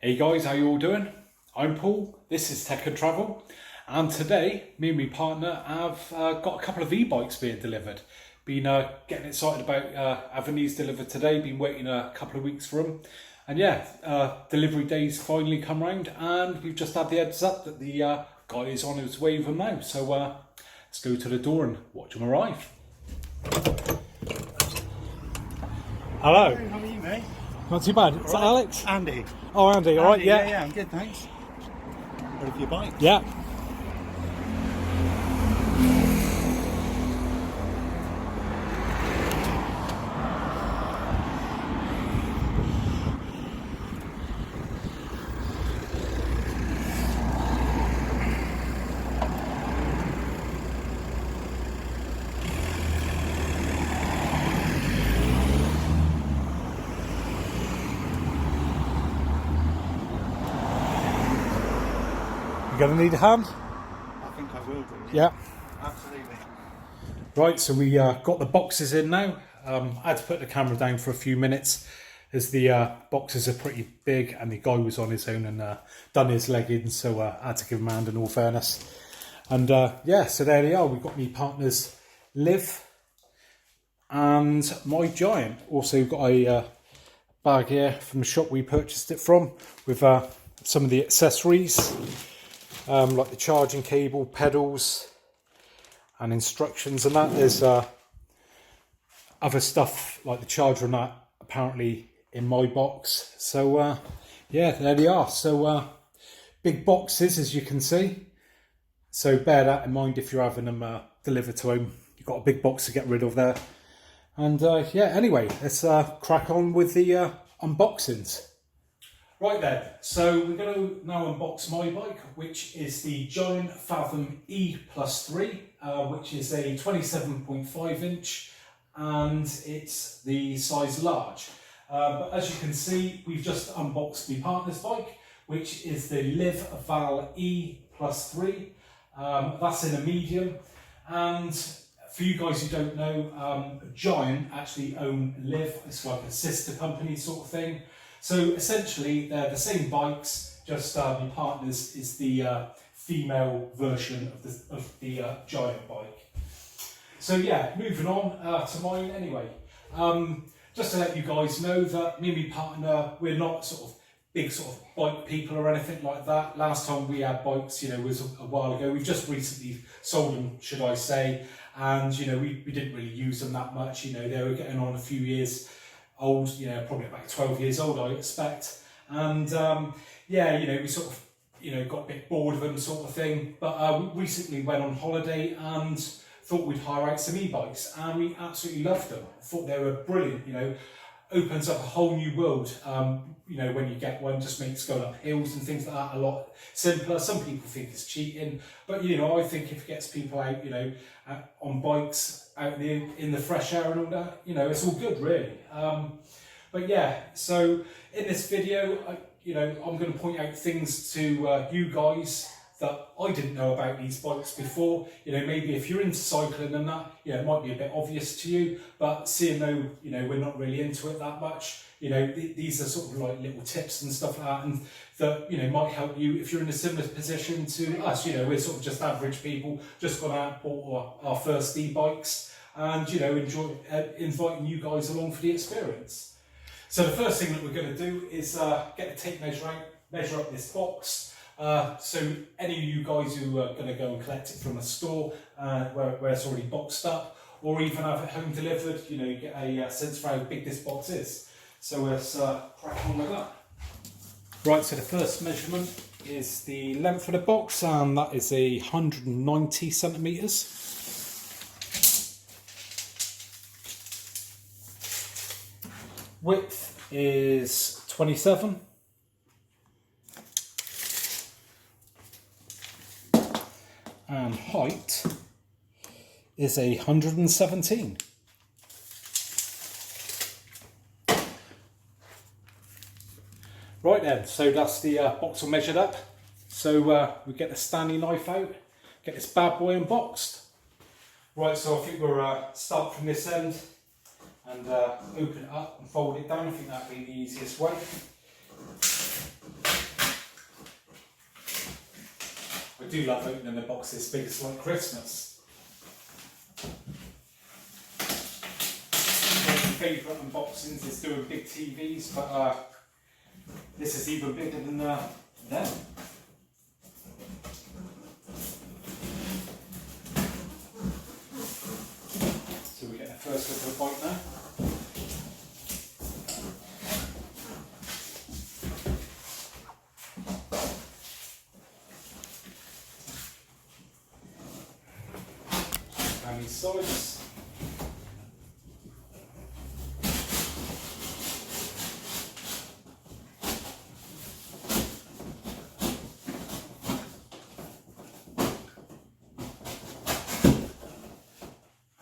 Hey guys, how you all doing? I'm Paul, this is Tech and Travel, and today me and my partner have got a couple of e-bikes being delivered. Been getting excited about having these delivered today, been waiting a couple of weeks for them. And yeah, delivery day's finally come round and we've just had the heads up that the guy is on his way with them now. So let's go to the door and watch them arrive. Hello. How are you, mate? Not too bad. Is that Alex? Andy. Oh, Andy, all right, yeah. Yeah, I'm good, thanks. Ready for your bike? Yeah. You gonna need a hand? I think I will do. Yeah. Absolutely. Right, so we got the boxes in now. I had to put the camera down for a few minutes as the boxes are pretty big and the guy was on his own and done his leg in, so I had to give him a hand in all fairness. And yeah, so there they are. We've got me partners Liv and my Giant. Also got a bag here from the shop we purchased it from with some of the accessories. Like the charging cable, pedals and instructions and that. There's other stuff like the charger and that apparently in my box. So yeah, there they are. So big boxes, as you can see. So bear that in mind if you're having them delivered to home. You've got a big box to get rid of there. And yeah, anyway, let's crack on with the unboxings. Right then, so we're going to now unbox my bike, which is the Giant Fathom E+3, which is a 27.5 inch and it's the size large. But as you can see, we've just unboxed my partner's bike, which is the Liv Val E+3. That's in a medium. And for you guys who don't know, Giant actually own Liv. It's like a sister company sort of thing. So essentially, they're the same bikes, just my partner's is the female version of the Giant bike. So yeah, moving on to mine anyway. Just to let you guys know that me and my partner, we're not sort of big sort of bike people or anything like that. Last time we had bikes, was a while ago. We've just recently sold them, should I say, and we didn't really use them that much. They were getting on a few years old, probably about 12 years old, I expect. And yeah, we sort of, got a bit bored of them sort of thing. But we recently went on holiday and thought we'd hire out some e-bikes, and we absolutely loved them. Thought they were brilliant, opens up a whole new world. When you get one, just makes going up hills and things like that a lot simpler. Some people think it's cheating, but I think if it gets people out, on bikes, out in the fresh air and all that, it's all good really. But yeah, so in this video, I'm going to point out things to you guys that I didn't know about these bikes before. Maybe if you're into cycling and that, it might be a bit obvious to you, but seeing though, we're not really into it that much, these are sort of like little tips and stuff like that, and that, might help you if you're in a similar position to us. We're sort of just average people, just gone out, bought our first e-bikes, and, enjoy inviting you guys along for the experience. So the first thing that we're going to do is get the tape measure out, measure up this box. So any of you guys who are going to go and collect it from a store where it's already boxed up, or even have it home delivered, you get a sense for how big this box is. So let's crack on with that. Right, so the first measurement is the length of the box, and that is 190 centimetres. Width is 27. And height is 117. Right then, so that's the box all measured up. So we get the Stanley knife out, get this bad boy unboxed. Right, so I think we'll start from this end and open it up and fold it down. I think that'd be the easiest way. do love opening a box this big. It's like Christmas. One of my favourite unboxings is doing big TVs, but this is even bigger than them. So we get the first look of the bike now. And these sides.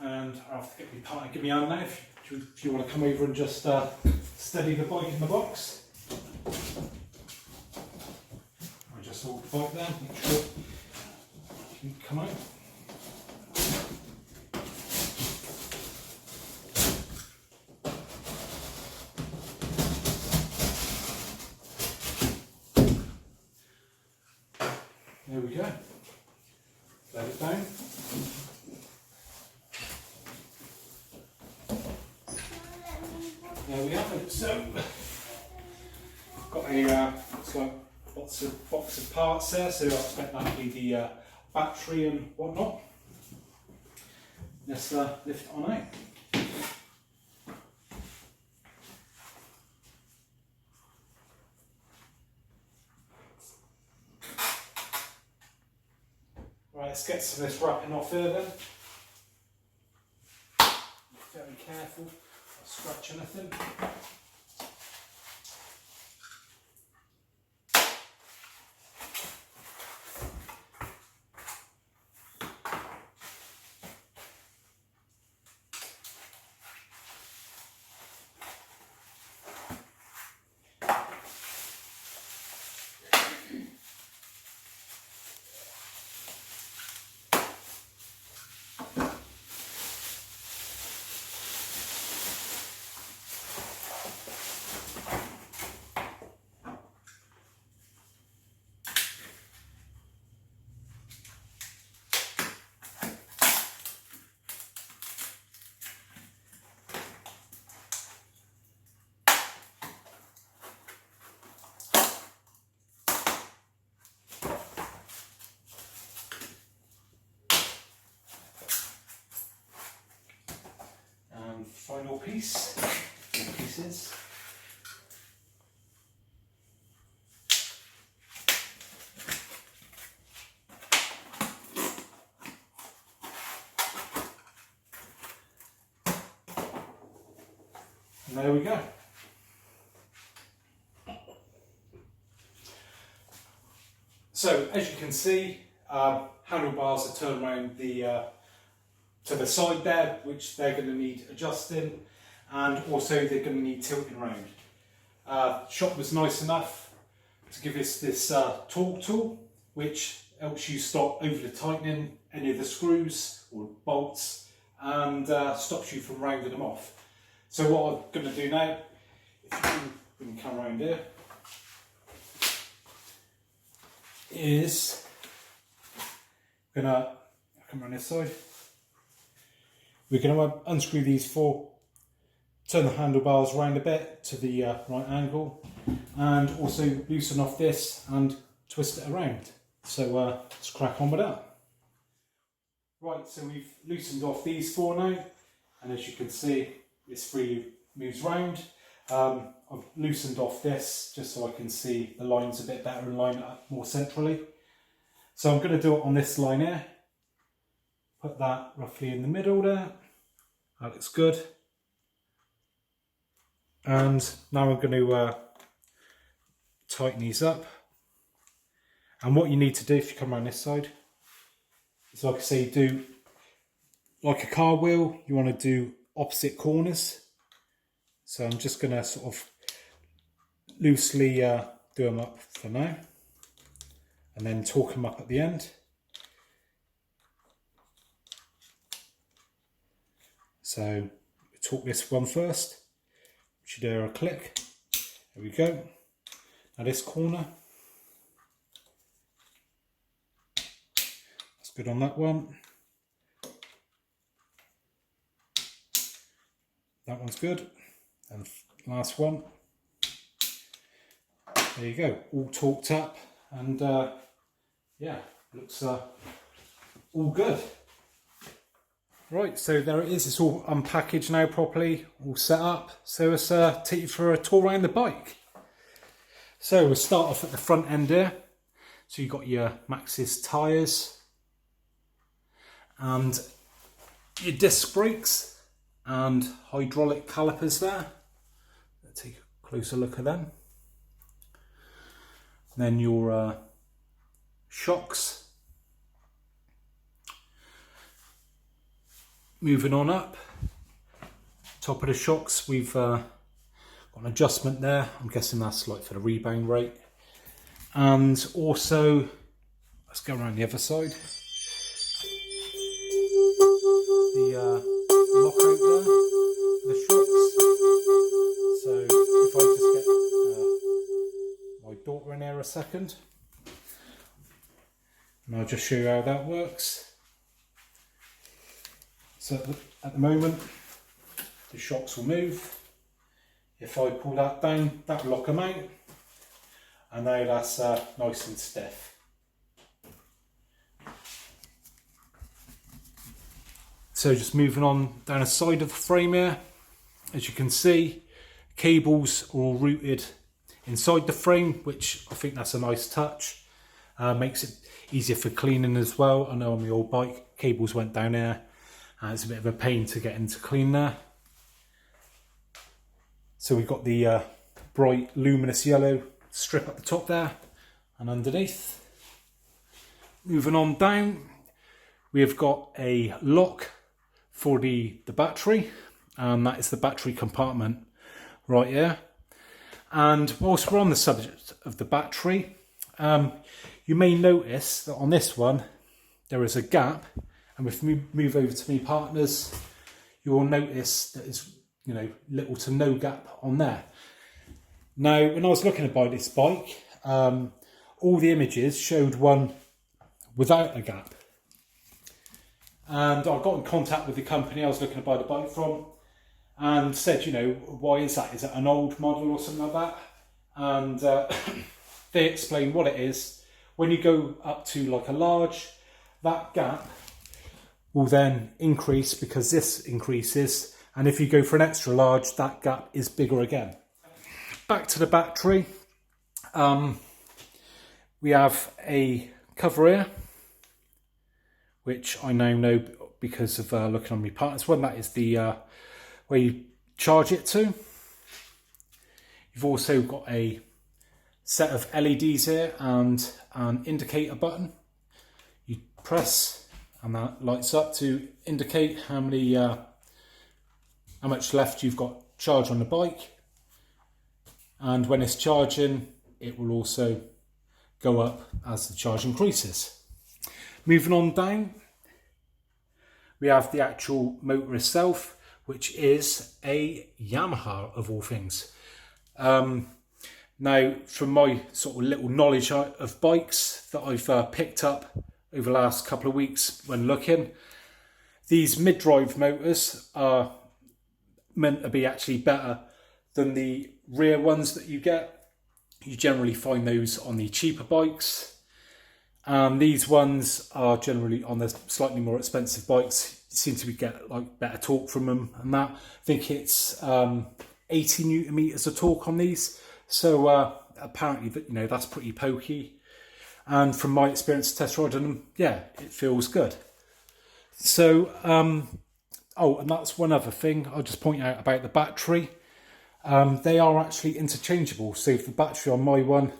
And I'll have to get my partner, give me a hand now if you want to come over and just steady the bike in the box. I just hold the bike there, make sure you can come out. There we go. Let it down. There we have it. So, got a it's got lots of box of parts there. So I expect that to be the battery and whatnot. Let's lift it on out. Right, let's get some of this wrapping off here then. Very careful, not scratch anything. Final pieces. And there we go. So as you can see, handlebars are turned around to the side there, which they're going to need adjusting, and also they're going to need tilting around. Shop was nice enough to give us this torque tool, which helps you stop over tightening any of the screws or bolts and stops you from rounding them off. So what I'm going to do now, if you can come around here, is I'm going to come around this side. We're going to unscrew these four, turn the handlebars around a bit to the right angle, and also loosen off this and twist it around. So let's crack on with that. Right, so we've loosened off these four now, and as you can see, this freely moves round. I've loosened off this just so I can see the lines a bit better and line it up more centrally. So I'm going to do it on this line here. Put that roughly in the middle there. That looks good. And now I'm going to tighten these up. And what you need to do if you come around this side is, like I say, do like a car wheel. You want to do opposite corners. So I'm just going to sort of loosely do them up for now, and then torque them up at the end. So torque this one first, should hear a click. There we go. Now this corner, good on that one. That one's good. And last one. There you go, all torqued up, and yeah, looks all good. Right, so there it is. It's all unpackaged now properly, all set up. So let's take you for a tour around the bike. So we'll start off at the front end here. So you've got your Maxxis tyres and your disc brakes and hydraulic calipers there. Let's take a closer look at them. And then your shocks. Moving on up, top of the shocks, we've got an adjustment there. I'm guessing that's like for the rebound rate. And also, let's go around the other side. The lockout there, the shocks. So if I just get my daughter in there a second, and I'll just show you how that works. So at the moment, the shocks will move. If I pull that down, that will lock them out. And now that's nice and stiff. So just moving on down the side of the frame here, as you can see, cables are all routed inside the frame, which I think that's a nice touch. Makes it easier for cleaning as well. I know on the old bike, cables went down there. It's a bit of a pain to get into clean there. So we've got the bright luminous yellow strip at the top there and underneath. Moving on down, we've got a lock for the battery, and that is the battery compartment right here. And whilst we're on the subject of the battery, you may notice that on this one there is a gap. And if we move over to my partners, you will notice that there's little to no gap on there. Now, when I was looking to buy this bike, all the images showed one without a gap. And I got in contact with the company I was looking to buy the bike from and said, why is that? Is it an old model or something like that? And they explained what it is. When you go up to like a large, that gap will then increase because this increases, and if you go for an extra large, that gap is bigger again. Back to the battery, we have a cover here, which I now know because of looking on my partner's one. That is the where you charge it to. You've also got a set of LEDs here and an indicator button. You press and that lights up to indicate how much left you've got charge on the bike. And when it's charging, it will also go up as the charge increases. Moving on down, we have the actual motor itself, which is a Yamaha of all things. Now, from my sort of little knowledge of bikes that I've picked up over the last couple of weeks when looking, these mid-drive motors are meant to be actually better than the rear ones that you get. You generally find those on the cheaper bikes, and these ones are generally on the slightly more expensive bikes. You seem to get like better torque from them, and that I think it's 80 newton meters of torque on these. So apparently, that's pretty pokey. And from my experience test riding them, yeah, it feels good. So, oh, and that's one other thing I'll just point out about the battery. They are actually interchangeable. So if the battery on my one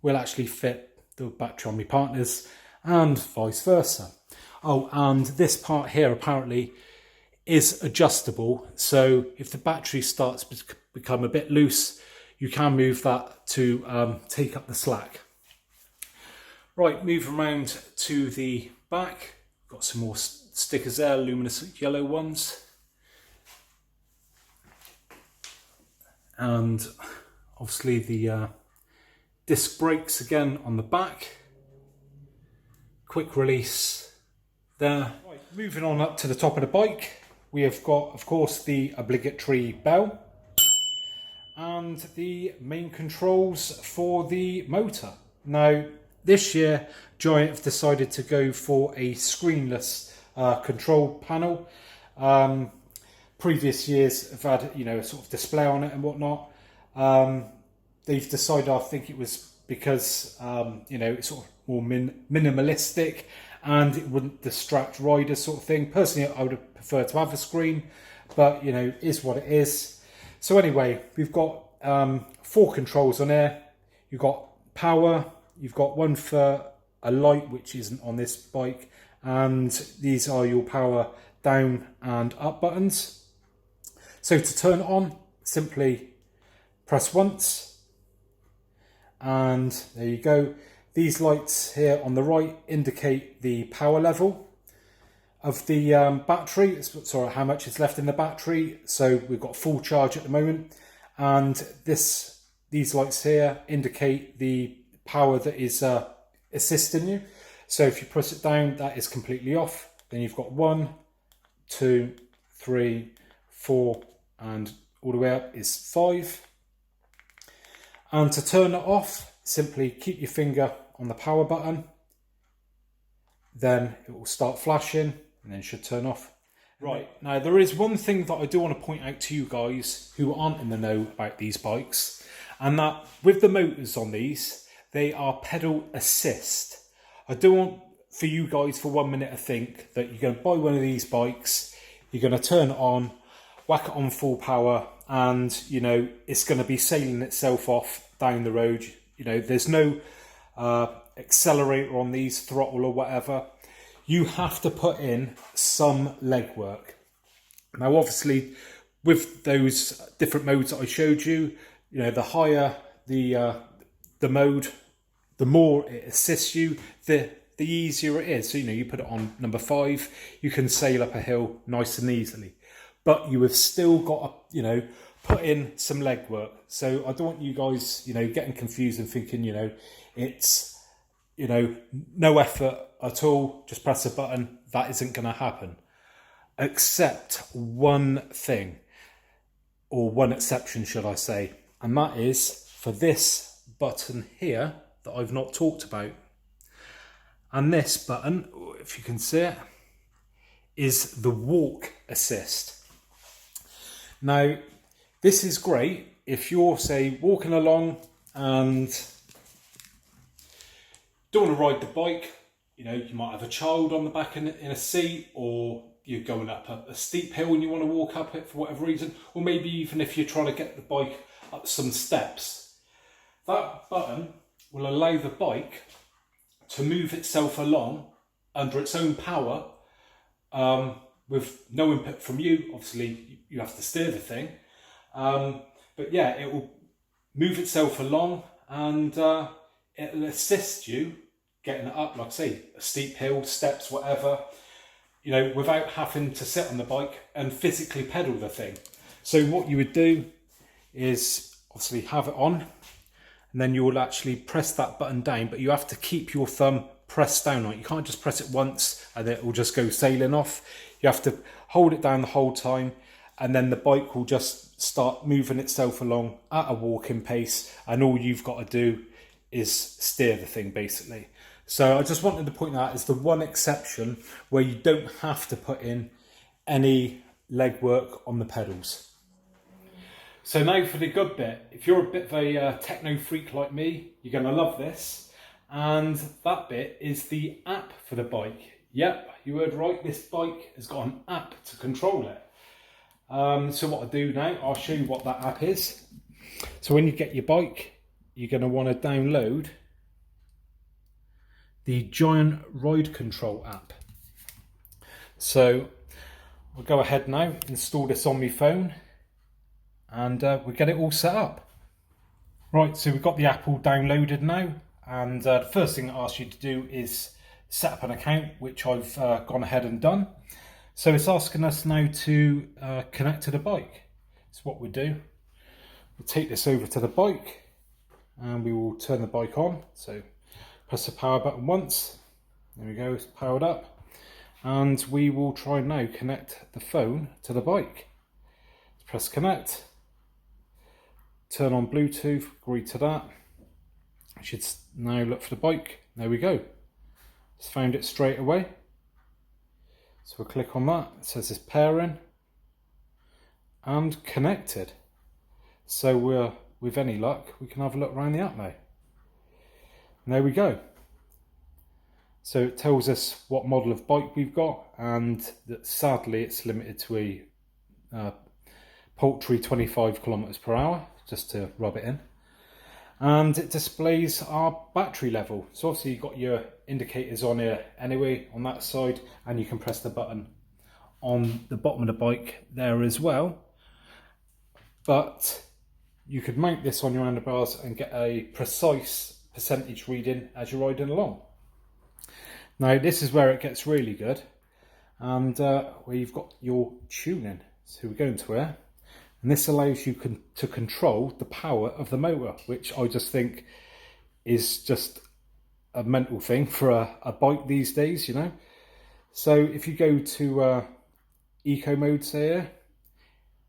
will actually fit the battery on my partner's, and vice versa. Oh, and this part here apparently is adjustable. So if the battery starts to become a bit loose, you can move that to take up the slack. Right, move around to the back. Got some more stickers there, luminous yellow ones. And obviously the disc brakes again on the back. Quick release Right, moving on up to the top of the bike, we have got, of course, the obligatory bell and the main controls for the motor. Now, this year, Giant have decided to go for a screenless control panel. Previous years have had, a sort of display on it and whatnot. They've decided, I think it was because, it's sort of more minimalistic and it wouldn't distract riders, sort of thing. Personally, I would have preferred to have a screen, but, is what it is. So anyway, we've got 4 controls on here. You've got power, you've got one for a light, which isn't on this bike, and these are your power down and up buttons. So to turn it on, simply press once, and there you go. These lights here on the right indicate the power level of the battery, sorry, how much is left in the battery. So we've got full charge at the moment, and these lights here indicate the power that is assisting you. So if you press it down, that is completely off. Then you've got 1, 2, 3, 4, and all the way up is 5. And to turn it off, simply keep your finger on the power button, then it will start flashing and then should turn off. Right, now there is one thing that I do want to point out to you guys who aren't in the know about these bikes, and that with the motors on these, they are pedal assist. I don't want for you guys for 1 minute to think that you're going to buy one of these bikes, you're going to turn it on, whack it on full power, and it's going to be sailing itself off down the road. There's no accelerator on these, throttle or whatever. You have to put in some legwork. Now, obviously, with those different modes that I showed you, the higher the mode, the more it assists you, the easier it is. So, you put it on number 5, you can sail up a hill nice and easily. But you have still got to, put in some legwork. So I don't want you guys, getting confused and thinking, it's, no effort at all. Just press a button. That isn't going to happen. Except one thing, or one exception, should I say. And that is for this button here that I've not talked about. And this button, if you can see it, is the walk assist. Now, this is great if you're, say, walking along and don't want to ride the bike. You might have a child on the back in a seat, or you're going up a steep hill and you want to walk up it for whatever reason, or maybe even if you're trying to get the bike up some steps. That button will allow the bike to move itself along under its own power, with no input from you. Obviously, you have to steer the thing. But yeah, it will move itself along, and it'll assist you getting it up, like I say, a steep hill, steps, whatever, without having to sit on the bike and physically pedal the thing. So what you would do is obviously have it on, and then you will actually press that button down, but you have to keep your thumb pressed down on it. You can't just press it once and then it will just go sailing off. You have to hold it down the whole time, and then the bike will just start moving itself along at a walking pace, and all you've got to do is steer the thing, basically. So I just wanted to point that as the one exception where you don't have to put in any legwork on the pedals. So now for the good bit. If you're a bit of a techno freak like me, you're going to love this. And that bit is the app for the bike. Yep, you heard right, this bike has got an app to control it. So what I do now, I'll show you what that app is. So when you get your bike, you're going to want to download the Giant Ride Control app. So we'll go ahead now, install this on my phone, and we'll get it all set up. Right, so we've got the app all downloaded now, and the first thing it asks you to do is set up an account, which I've gone ahead and done. So it's asking us now to connect to the bike. So what we do, we'll take this over to the bike, and we will turn the bike on. So press the power button once, there we go, it's powered up. and we will try now connect the phone to the bike. Press connect, turn on Bluetooth, agree to that. I should now look for the bike. There we go. Just found it straight away. So we'll click on that. It says it's pairing and connected. So we're, with any luck, we can have a look around the app now. And there we go. So it tells us what model of bike we've got, and that sadly it's limited to a paltry 25 kilometers per hour, just to rub it in. And it displays our battery level. So obviously you've got your indicators on here anyway on that side, and you can press the button on the bottom of the bike there as well. But you could mount this on your handlebars and get a precise percentage reading as you're riding along. Now this is where it gets really good, and where you've got your tuning. So we go into here, and this allows you to control the power of the motor, which I just think is just a mental thing for a bike these days, you know. So if you go to eco mode, say here,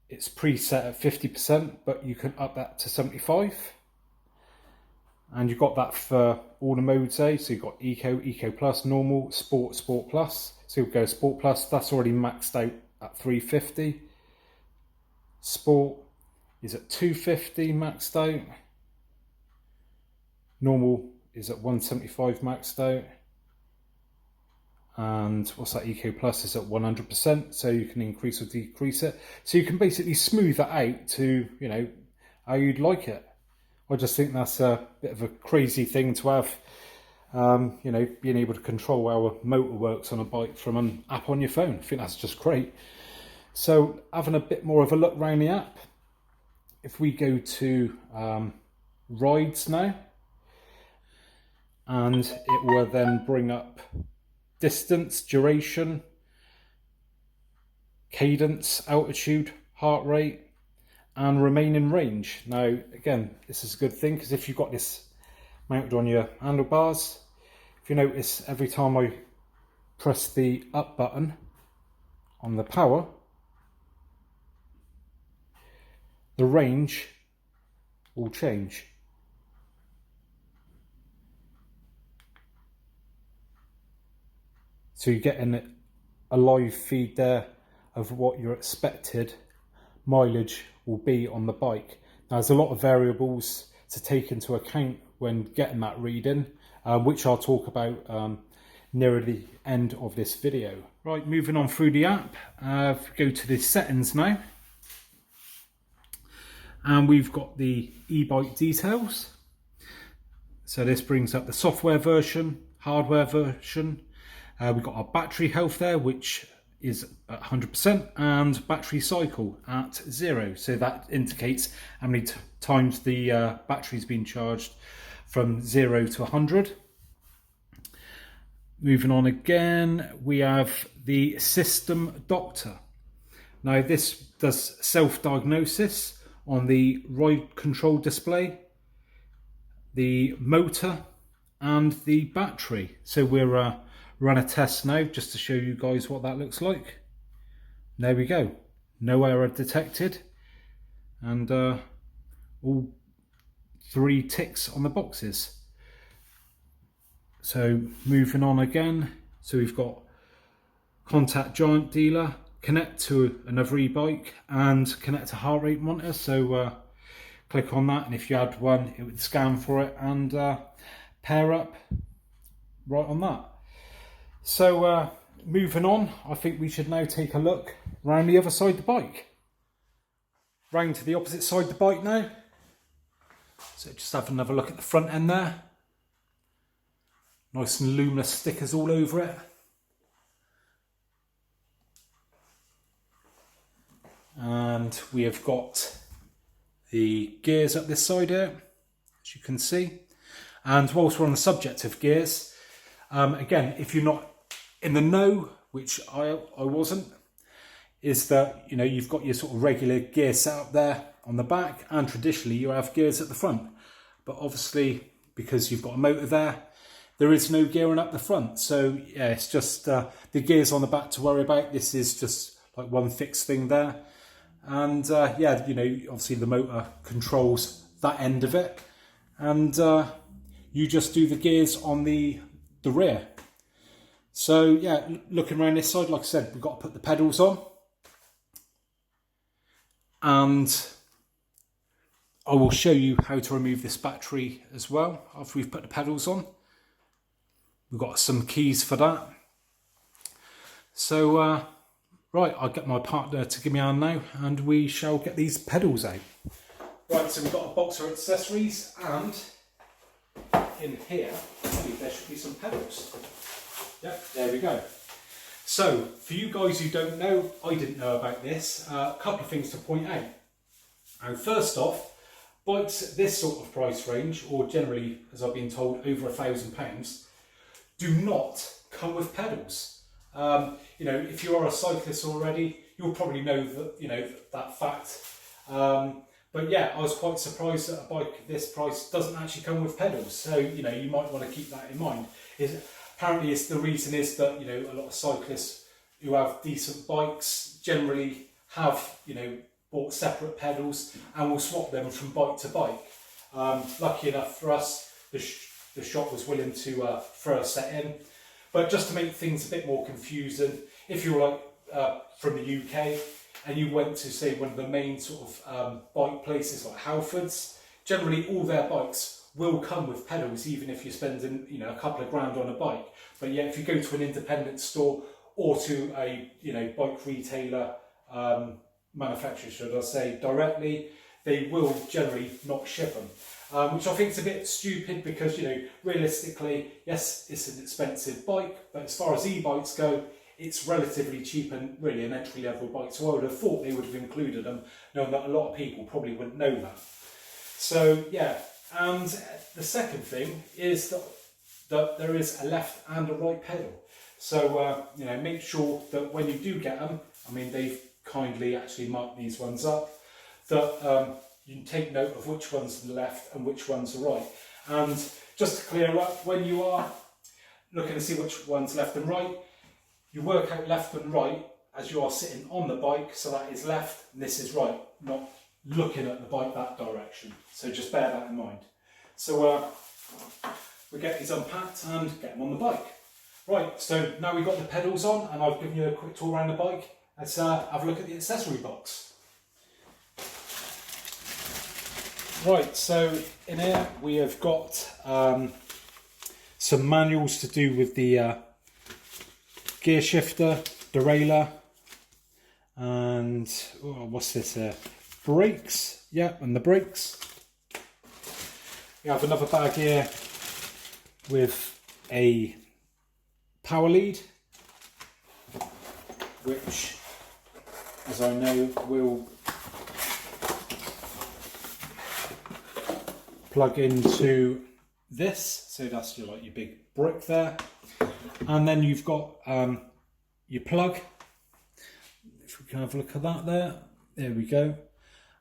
it's preset at 50%, but you can up that to 75%. And you've got that for all the modes, so you've got eco, eco plus, normal, sport, sport plus. So we'll go sport plus, that's already maxed out at 350. Sport is at 250 maxed out. Normal is at 175 maxed out. And what's that, eco plus is at 100%, so you can increase or decrease it. So you can basically smooth that out to, you know, how you'd like it. I just think that's a bit of a crazy thing to have, you know, being able to control how a motor works on a bike from an app on your phone. I think that's just great. So having a bit more of a look around the app, if we go to rides now, and it will then bring up distance, duration, cadence, altitude, heart rate, and remaining range. Now again, this is a good thing, because if you've got this mounted on your handlebars, if you notice, every time I press the up button on the power, the range will change. So you're getting a live feed there of what your expected mileage will be on the bike. Now there's a lot of variables to take into account when getting that reading, which I'll talk about nearer the end of this video. Right, moving on through the app, if we go to the settings now, and we've got the e-bike details. So this brings up the software version, hardware version. We've got our battery health there, which is at 100%, and battery cycle at 0. So that indicates how many times the battery's been charged from 0 to 100. Moving on again, we have the system doctor. Now this does self-diagnosis on the ride control display, the motor, and the battery. So we're run a test now just to show you guys what that looks like. There we go, no error detected, and all 3 ticks on the boxes. So moving on again, so we've got contact Giant dealer, connect to another e-bike, and connect to heart rate monitor. So click on that, and if you had one, it would scan for it and pair up right on that. So moving on, I think we should now take a look around the other side of the bike. Round to the opposite side of the bike now. So just have another look at the front end there. Nice and luminous stickers all over it. And we have got the gears up this side here, as you can see. And whilst we're on the subject of gears, again, if you're not in the know, which I wasn't, is that, you know, you've got your sort of regular gear setup there on the back, and traditionally you have gears at the front. But obviously, because you've got a motor there, there is no gearing up the front. So yeah, it's just the gears on the back to worry about. This is just like one fixed thing there. And yeah, you know, obviously the motor controls that end of it. And you just do the gears on the rear. So yeah, looking around this side, like I said, we've got to put the pedals on. And I will show you how to remove this battery as well after we've put the pedals on. We've got some keys for that. So, right, I'll get my partner to give me a hand now and we shall get these pedals out. Right, so we've got a box of accessories and in here, I believe there should be some pedals. Yep, there we go. So, for you guys who don't know, I didn't know about this, a couple of things to point out. And first off, bikes at this sort of price range, or generally, as I've been told, over £1,000, do not come with pedals. You know, if you are a cyclist already, you'll probably know that, you know, that fact. But yeah, I was quite surprised that a bike at this price doesn't actually come with pedals. So, you know, you might want to keep that in mind. Apparently, the reason is that, you know, a lot of cyclists who have decent bikes generally have, you know, bought separate pedals and will swap them from bike to bike. Lucky enough for us, the shop was willing to throw a set in. But just to make things a bit more confusing, if you're like from the UK and you went to, say, one of the main sort of bike places like Halfords, generally all their bikes will come with pedals, even if you're spending, you know, a couple of grand on a bike. But yeah, if you go to an independent store or to a, you know, bike retailer, manufacturer, should I say, directly, they will generally not ship them. Which I think is a bit stupid because, you know, realistically, yes, it's an expensive bike, but as far as e-bikes go, it's relatively cheap and really an entry-level bike. So I would have thought they would have included them, knowing that a lot of people probably wouldn't know that. So yeah, and the second thing is that there is a left and a right pedal. So you know, make sure that when you do get them, I mean, they've kindly actually marked these ones up, that you can take note of which one's the left and which one's the right. And just to clear up, when you are looking to see which one's left and right, you work out left and right as you are sitting on the bike, so that is left and this is right, not looking at the bike that direction. So just bear that in mind. So we get these unpacked and get them on the bike. Right, so now we've got the pedals on and I've given you a quick tour around the bike. Let's have a look at the accessory box. Right, so in here we have got some manuals to do with the gear shifter, derailleur, and what's this here? Brakes, yeah, and the brakes. We have another bag here with a power lead, which, as I know, will plug into this, so that's your big brick there, and then you've got your plug. If we can have a look at that there we go,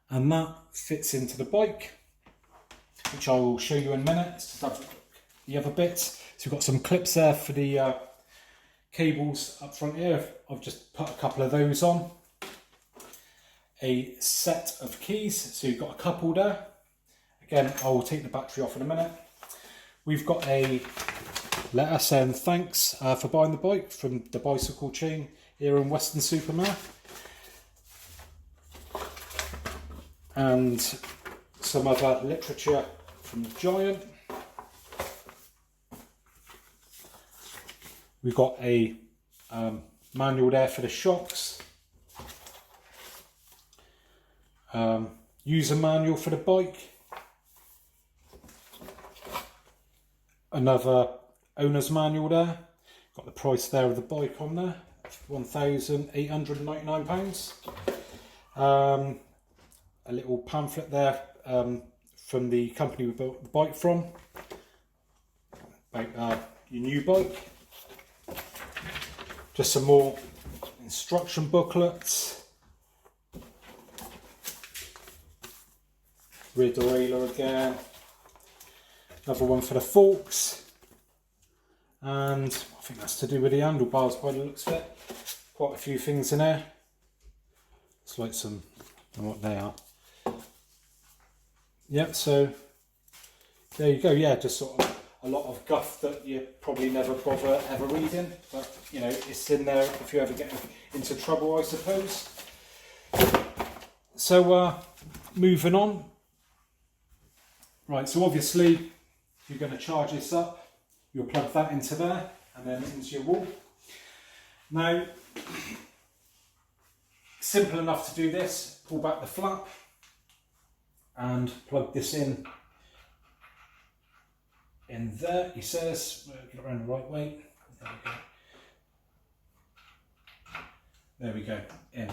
and that fits into the bike, which I will show you in a minute. Let's have the other bits. So we've got some clips there for the cables up front here. I've just put a couple of those on. A set of keys, so you've got a couple there. Again, I will take the battery off in a minute. We've got a letter saying thanks for buying the bike from the bicycle chain here in Weston-super-Mare. And some other literature from Giant. We've got a manual there for the shocks. User manual for the bike. Another owner's manual there. Got the price there of the bike on there, £1,899. A little pamphlet there from the company we built the bike from, about your new bike. Just some more instruction booklets. Rear derailleur again. Another one for the forks. and I think that's to do with the handlebars by the looks of it. Quite a few things in there. It's like some, I don't know what they are. Yep, so there you go. Yeah, just sort of a lot of guff that you probably never bother ever reading, but you know, it's in there if you ever get into trouble, I suppose. So moving on. Right, so obviously if you're going to charge this up, you'll plug that into there and then into your wall. Now, simple enough to do this. Pull back the flap and plug this in there. He says, get it around the right way. There we go, in.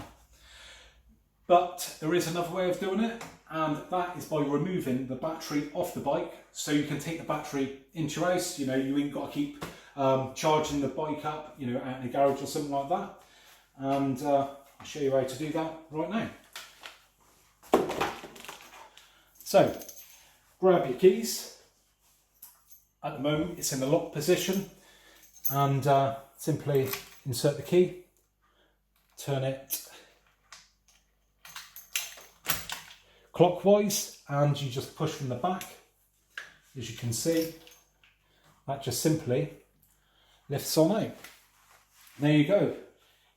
But there is another way of doing it, and that is by removing the battery off the bike. So you can take the battery into your house. You know, you ain't got to keep charging the bike up, you know, out in the garage or something like that. And I'll show you how to do that right now. So, grab your keys. At the moment, it's in the lock position, and simply insert the key, turn it clockwise, and you just push from the back. As you can see, that just simply lifts on out. There you go.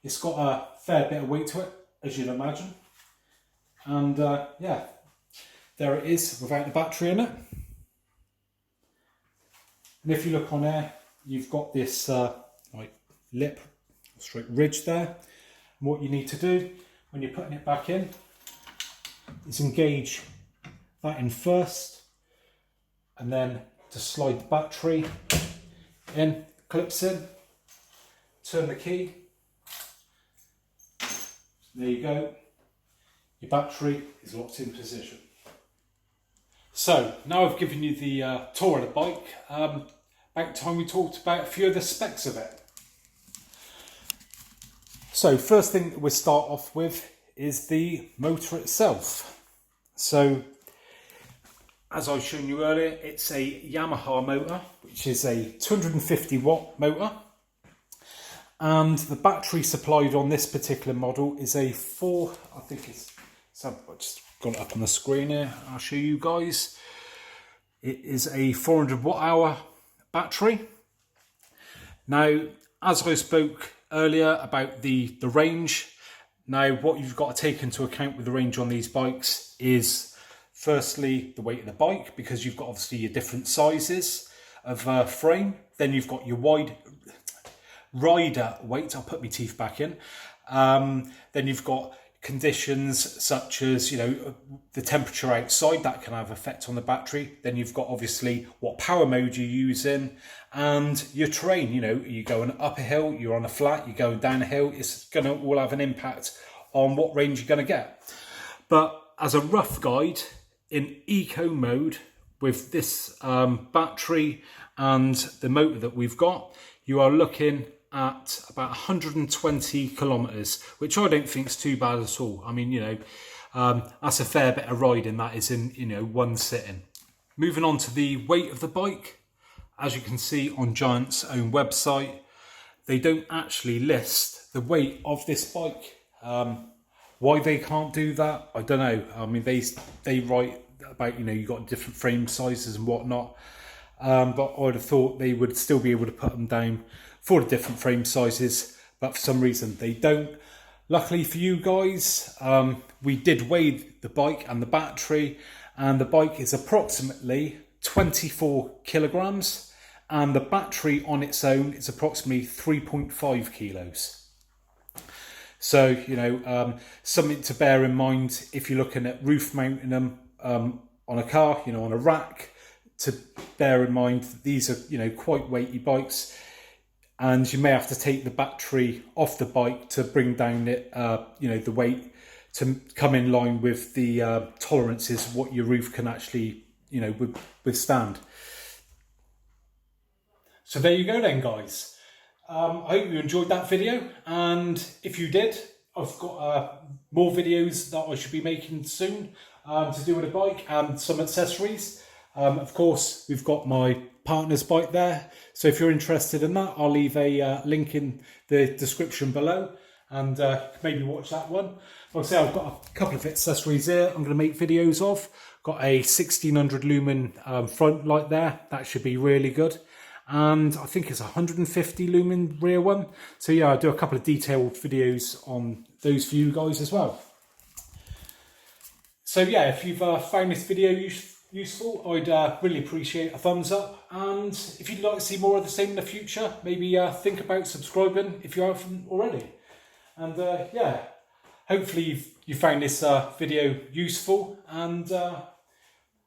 It's got a fair bit of weight to it, as you'd imagine, and yeah, there it is without the battery in it. And if you look on there, you've got this like lip, straight ridge there. And what you need to do when you're putting it back in is engage that in first, and then to slide the battery in, clips in, turn the key. There you go. Your battery is locked in position. So now I've given you the tour of the bike. Back time we talked about a few of the specs of it. So first thing that we'll start off with is the motor itself. So as I've shown you earlier, it's a Yamaha motor, which is a 250 watt motor. And the battery supplied on this particular model is a I just got it up on the screen here, I'll show you guys. It is a 400 watt hour battery. Now, as I spoke earlier about the range, now what you've got to take into account with the range on these bikes is firstly the weight of the bike, because you've got obviously your different sizes of frame. Then you've got your wide rider weight. I'll put my teeth back in. Then you've got conditions such as, you know, the temperature outside, that can have effect on the battery. Then you've got obviously what power mode you're using, and your terrain. You know, you're going up a hill, you're on a flat, you're going down a hill. It's going to all have an impact on what range you're going to get. But as a rough guide, in eco mode with this battery and the motor that we've got, you are looking at about 120 kilometers, which I don't think is too bad at all. I mean, you know, that's a fair bit of riding that is in, you know, one sitting. Moving on to the weight of the bike, as you can see on Giant's own website, they don't actually list the weight of this bike. Why they can't do that, I don't know. I mean, they write about, you know, you've got different frame sizes and whatnot, but I'd have thought they would still be able to put them down for the different frame sizes, but for some reason they don't. Luckily for you guys, we did weigh the bike and the battery, and the bike is approximately 24 kilograms, and the battery on its own is approximately 3.5 kilos. So, you know, something to bear in mind if you're looking at roof mounting them on a car, you know, on a rack, to bear in mind that these are, you know, quite weighty bikes, and you may have to take the battery off the bike to bring down it, you know, the weight to come in line with the tolerances, what your roof can actually, you know, withstand. So there you go then, guys. I hope you enjoyed that video, and if you did, I've got more videos that I should be making soon to do with a bike and some accessories. Of course, we've got my partner's bike there. So if you're interested in that, I'll leave a link in the description below, and maybe watch that one. Like I say, I've got a couple of accessories here I'm going to make videos of. Got a 1600 lumen front light there. That should be really good. And I think it's a 150 lumen rear one. So yeah, I'll do a couple of detailed videos on those for you guys as well. So yeah, if you've found this video useful, I'd really appreciate a thumbs up. And if you'd like to see more of the same in the future, maybe think about subscribing if you haven't already. And yeah, hopefully you found this video useful, and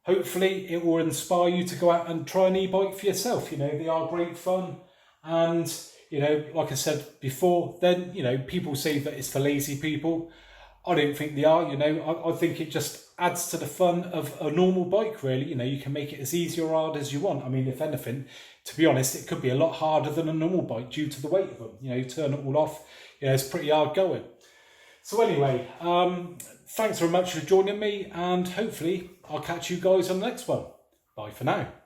hopefully it will inspire you to go out and try an e-bike for yourself. You know, they are great fun, and you know, like I said before, then you know, people say that it's for lazy people. I don't think they are. You know, I think it just adds to the fun of a normal bike, really. You know, you can make it as easy or hard as you want. I mean, if anything, to be honest, it could be a lot harder than a normal bike due to the weight of them. You know, you turn it all off, you know, it's pretty hard going. So anyway, thanks very much for joining me, and hopefully I'll catch you guys on the next one. Bye for now.